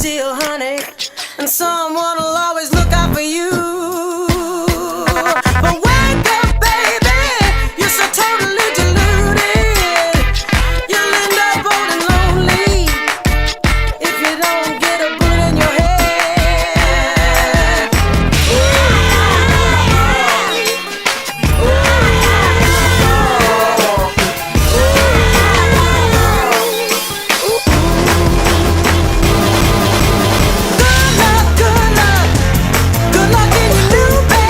deal, honey, and someone will always look out for you. But wake up, baby, you're so totally deluded. You'll end up old and lonely if you don't get a bullet in your head. Good luck in your new bed.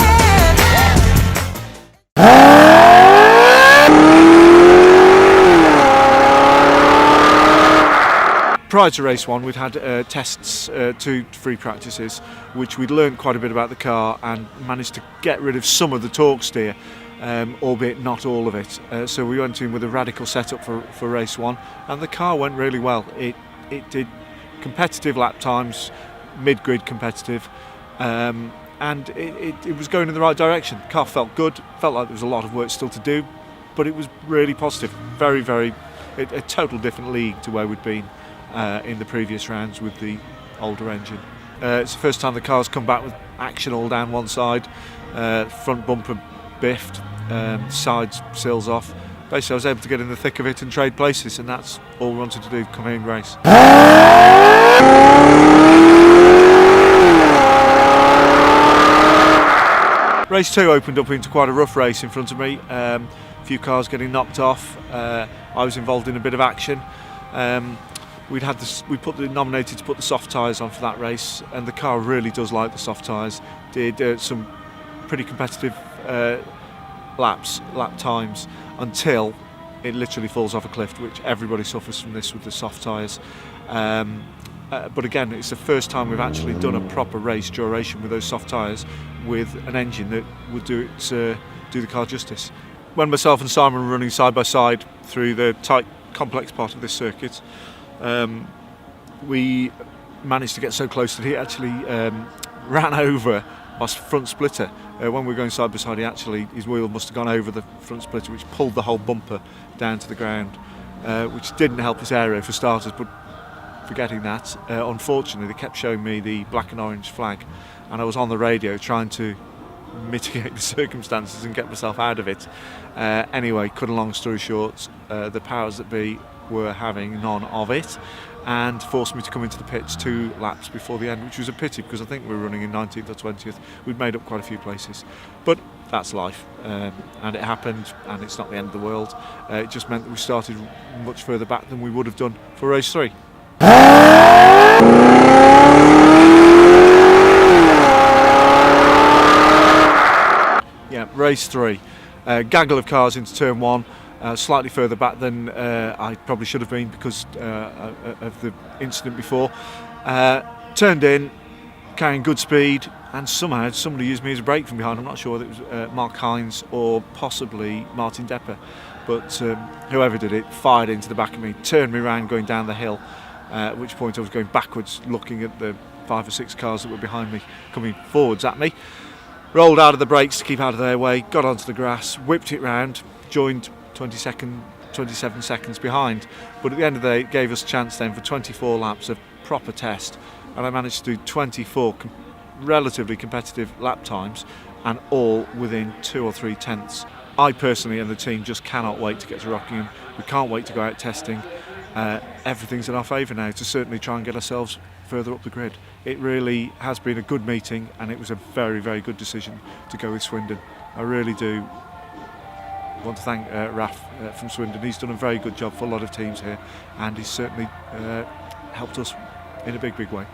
Prior to race one, we'd had tests, 2 free practices, which we'd learned quite a bit about the car and managed to get rid of some of the torque steer, albeit not all of it. So we went in with a radical setup for race one, and the car went really well. It did competitive lap times, mid-grid competitive, and it was going in the right direction. The car felt good, felt like there was a lot of work still to do, but it was really positive. Very, very, a total different league to where we'd been in the previous rounds with the older engine. It's the first time the car's come back with action all down one side, front bumper biffed, sides sills off. Basically I was able to get in the thick of it and trade places, and that's all we wanted to do, come here and race. Race 2 opened up into quite a rough race in front of me, a few cars getting knocked off. I was involved in a bit of action. We nominated to put the soft tyres on for that race, and the car really does like the soft tyres. Did some pretty competitive lap times until it literally falls off a cliff, which everybody suffers from this with the soft tyres. But again, it's the first time we've actually done a proper race duration with those soft tyres with an engine that would do the car justice. When myself and Simon were running side by side through the tight, complex part of this circuit, we managed to get so close that he actually ran over my front splitter. When we were going side by side, his wheel must have gone over the front splitter, which pulled the whole bumper down to the ground, which didn't help his aero for starters. But forgetting that, unfortunately, they kept showing me the black and orange flag, and I was on the radio trying to mitigate the circumstances and get myself out of it. Anyway, cut a long story short, the powers that be were having none of it and forced me to come into the pits 2 laps before the end, which was a pity because I think we were running in 19th or 20th. We'd made up quite a few places, but that's life, and it happened, and it's not the end of the world. It just meant that we started much further back than we would have done for race 3. Yeah, race 3. Gaggle of cars into turn 1. Slightly further back than I probably should have been because of the incident before. Turned in, carrying good speed, and somehow somebody used me as a brake from behind. I'm not sure whether it was Mark Hines or possibly Martin Depper, but whoever did it fired into the back of me, turned me around going down the hill, at which point I was going backwards looking at the 5 or 6 cars that were behind me coming forwards at me. Rolled out of the brakes to keep out of their way, got onto the grass, whipped it round, joined 27 seconds behind, but at the end of the day it gave us a chance then for 24 laps of proper test, and I managed to do 24 relatively competitive lap times, and all within 2 or 3 tenths. I personally and the team just cannot wait to get to Rockingham. We can't wait to go out testing. Everything's in our favour now to certainly try and get ourselves further up the grid. It really has been a good meeting, and it was a very, very good decision to go with Swindon. I really do want to thank Raf from Swindon. He's done a very good job for a lot of teams here, and he's certainly helped us in a big, big way.